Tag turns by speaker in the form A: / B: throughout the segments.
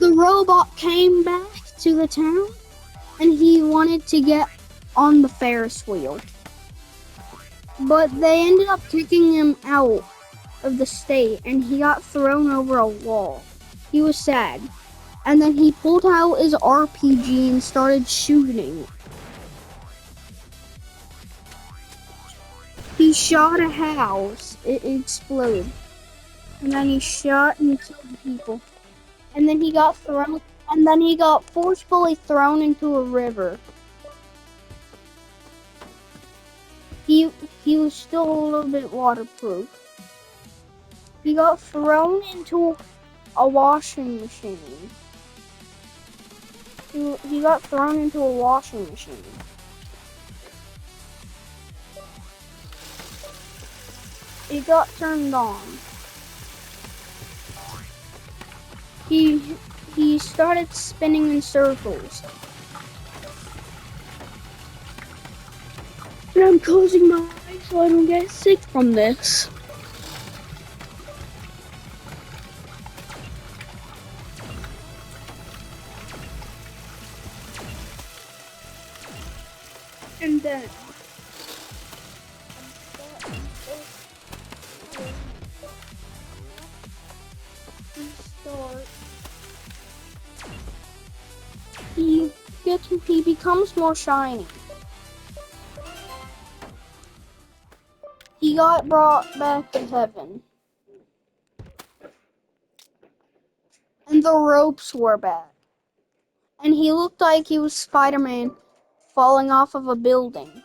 A: The robot came back to the town and he wanted to get on the Ferris wheel. But they ended up kicking him out of the state and he got thrown over a wall. He was sad. And then he pulled out his RPG and started shooting. He shot a house. It exploded. And then he shot and killed people. And then he got thrown. And then he got forcefully thrown into a river. He was still a little bit waterproof. He got thrown into a washing machine. He got thrown into a washing machine. It got turned on. He started spinning in circles. And I'm closing my eyes so I don't get sick from this. And then he becomes more shiny. He got brought back to heaven. And the ropes were back. And he looked like he was Spider-Man falling off of a building.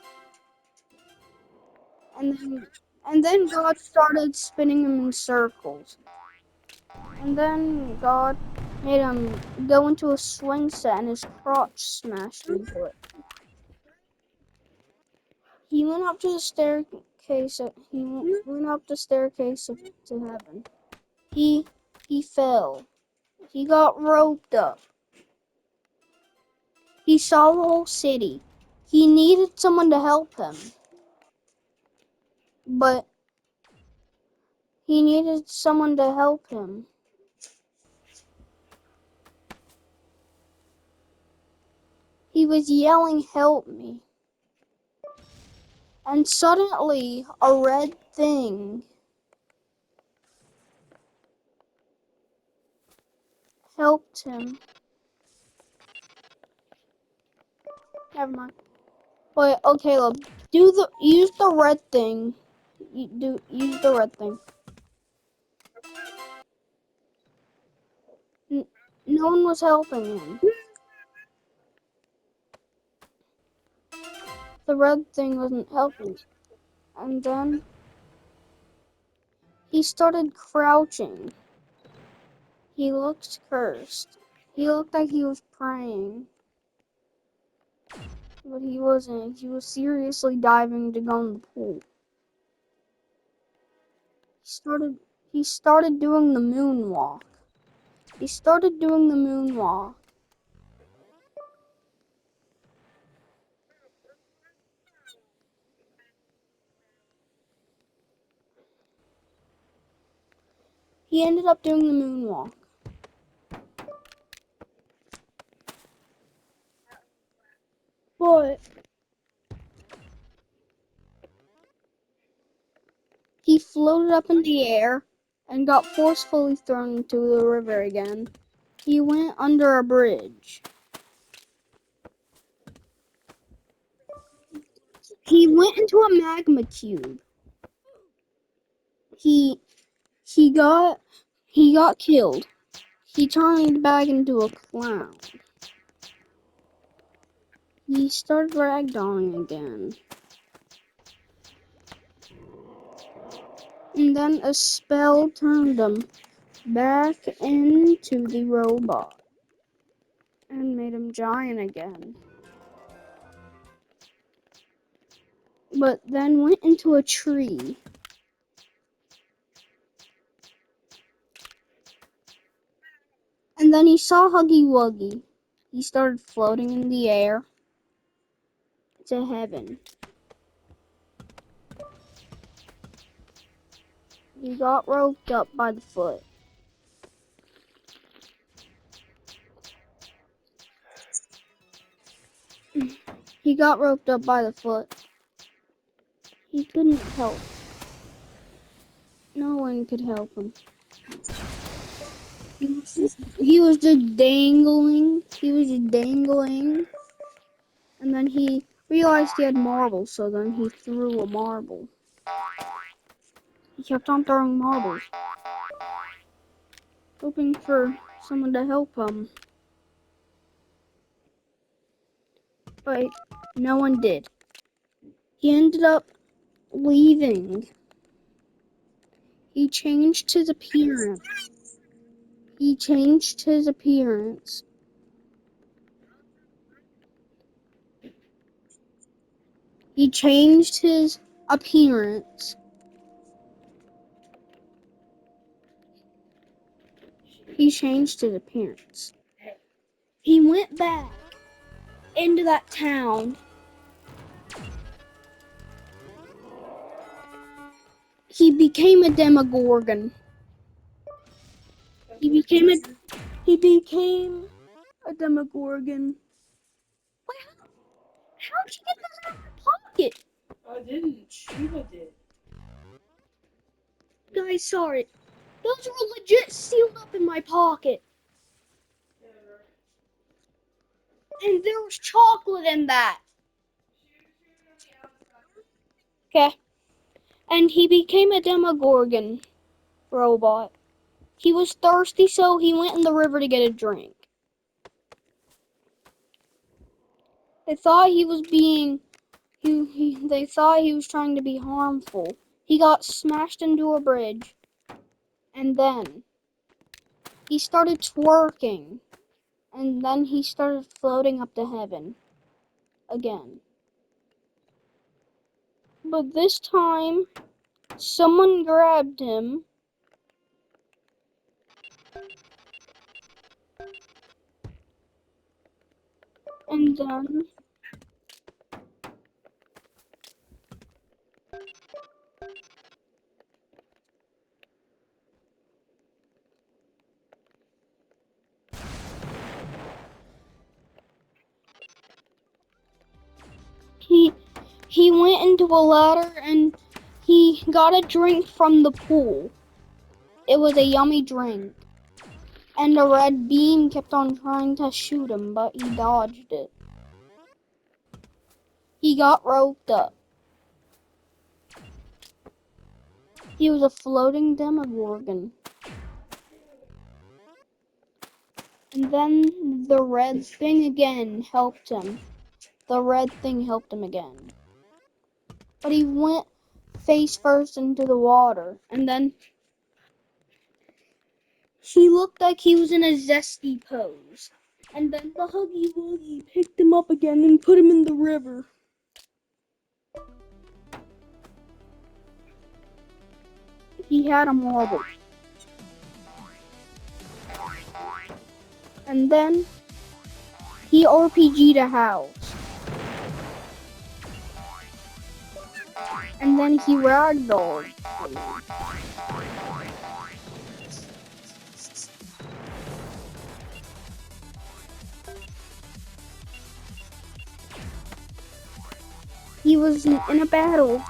A: And then God started spinning him in circles. And then God made him go into a swing set and his crotch smashed into it. He went up to the staircase. Went up the staircase to heaven. He fell. He got roped up. He saw the whole city. He needed someone to help him. But he needed someone to help him. He was yelling, "Help me." And suddenly, a red thing helped him. Never mind. Wait, okay, look. Use the red thing. Use the red thing. No one was helping him. The red thing wasn't helping. And then he started crouching. He looked cursed. He looked like he was praying. But he wasn't. He was seriously diving to go in the pool. He started doing the moonwalk. He started doing the moonwalk. He ended up doing the moonwalk. But he floated up in the air and got forcefully thrown into the river again. He went under a bridge. He went into a magma cube. He got killed. He turned back into a clown. He started ragdolling again. And then a spell turned him back into the robot and made him giant again. But then went into a tree. And then he saw Huggy Wuggy. He started floating in the air to heaven. He got roped up by the foot. He got roped up by the foot. He couldn't help. No one could help him. He was just dangling. He was just dangling. And then he realized he had marbles, so then he threw a marble. He kept on throwing marbles, hoping for someone to help him. But no one did. He ended up leaving. He changed his appearance. He changed his appearance. He changed his appearance. He changed his appearance. He went back into that town. He became a Demogorgon. He became a Demogorgon. Wait, how'd you get this out of your pocket?
B: I didn't. Shiva did.
A: Guys, sorry. Those were legit sealed up in my pocket. And there was chocolate in that. Okay. And he became a Demogorgon robot. He was thirsty, so he went in the river to get a drink. They thought he was being... they thought he was trying to be harmful. He got smashed into a bridge. And then he started twerking. And then he started floating up to heaven. Again. But this time, someone grabbed him. And then he went into a ladder and he got a drink from the pool. It was a yummy drink. And a red beam kept on trying to shoot him, but he dodged it. He got roped up. He was a floating Demogorgon. And then the red thing again helped him. The red thing helped him again. But he went face first into the water. And then he looked like he was in a zesty pose. And then the Huggy Wuggy picked him up again and put him in the river. He had a marble. And then he RPG'd a house. And then he ragdolled. He was in a battle.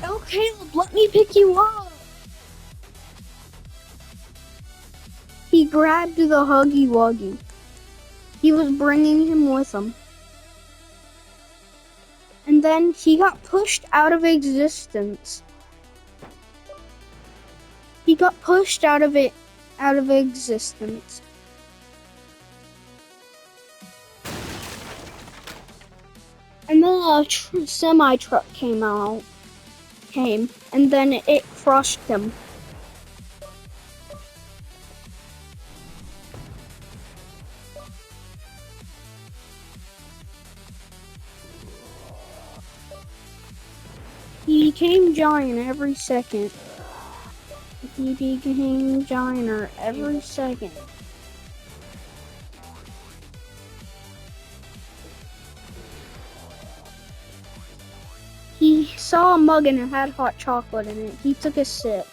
A: Okay, let me pick you up. He grabbed the Huggy Wuggy. He was bringing him with him. And then he got pushed out of existence. He got pushed out of existence. And then a semi-truck came, and then it crushed him. He became giant every second. He became gianter every second. He saw a mug and it had hot chocolate in it. He took a sip.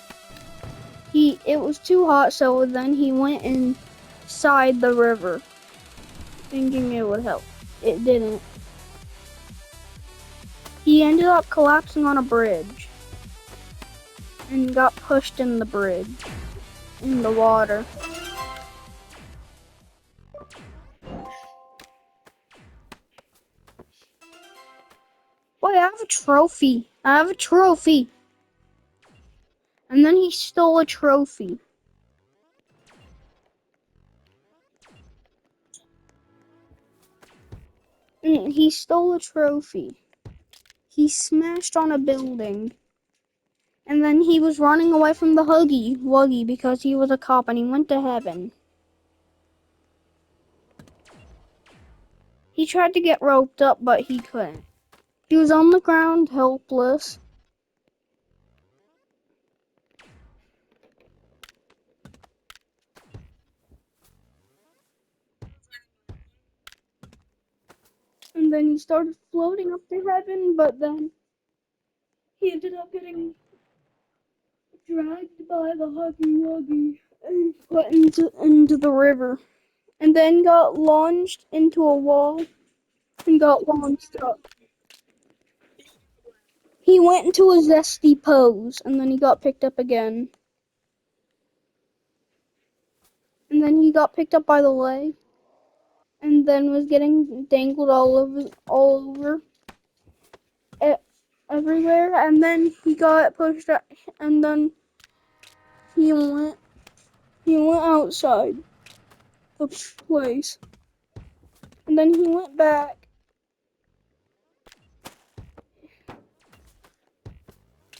A: It was too hot, so then he went inside the river, thinking it would help. It didn't. He ended up collapsing on a bridge and got pushed in the bridge, in the water. Boy, I have a trophy. I have a trophy. And then he stole a trophy. He stole a trophy. He smashed on a building. And then he was running away from the Huggy Wuggy because he was a cop and he went to heaven. He tried to get roped up, but he couldn't. He was on the ground, helpless. And then he started floating up to heaven, but then he ended up getting dragged by the Huggy Wuggy and put into the river. And then got launched into a wall and got launched up. He went into a zesty pose and then he got picked up again. And then he got picked up by the leg and then was getting dangled all over everywhere. And then he got pushed out and then he went outside the place. And then he went back.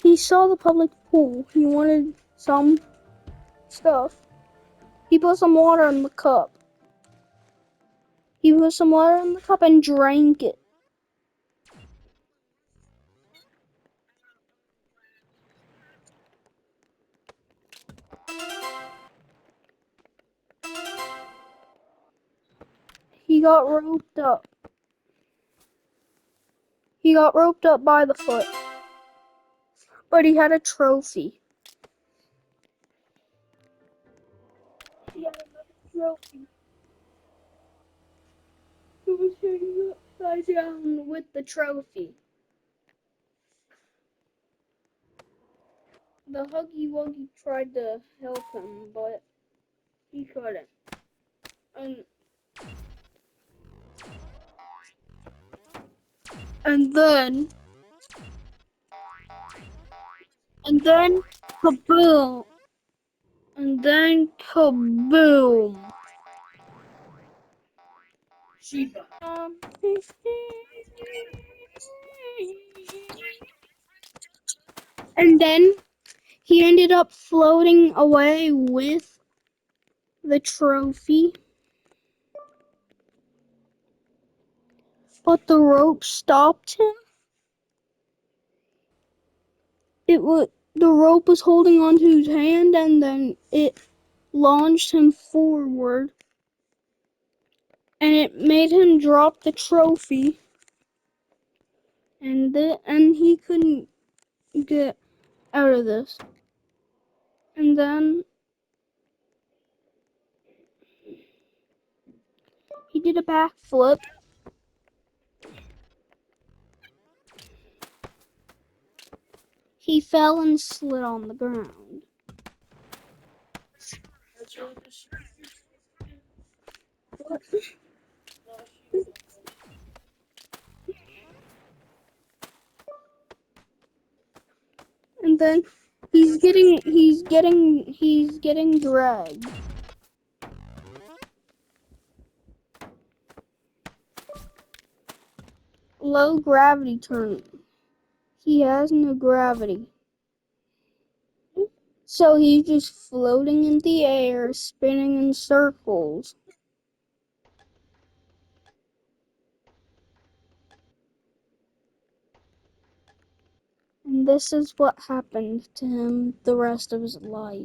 A: He saw the public pool. He wanted some stuff. He put some water in the cup. He put some water in the cup and drank it. He got roped up. He got roped up by the foot. But he had a trophy. He had another trophy. He was hanging upside down with the trophy. The Huggy Wuggy tried to help him, but he couldn't. And and then kaboom! And then kaboom!
B: Shiva.
A: And then he ended up floating away with the trophy. But the rope stopped him. The rope was holding onto his hand and then it launched him forward. And it made him drop the trophy. And he couldn't get out of this. And then he did a backflip. He fell and slid on the ground.
B: That's really the Shiva.
A: What?
B: No, Shiva.
A: And then he's getting dragged. Low gravity turn. He has no gravity. So he's just floating in the air, spinning in circles. And this is what happened to him the rest of his life.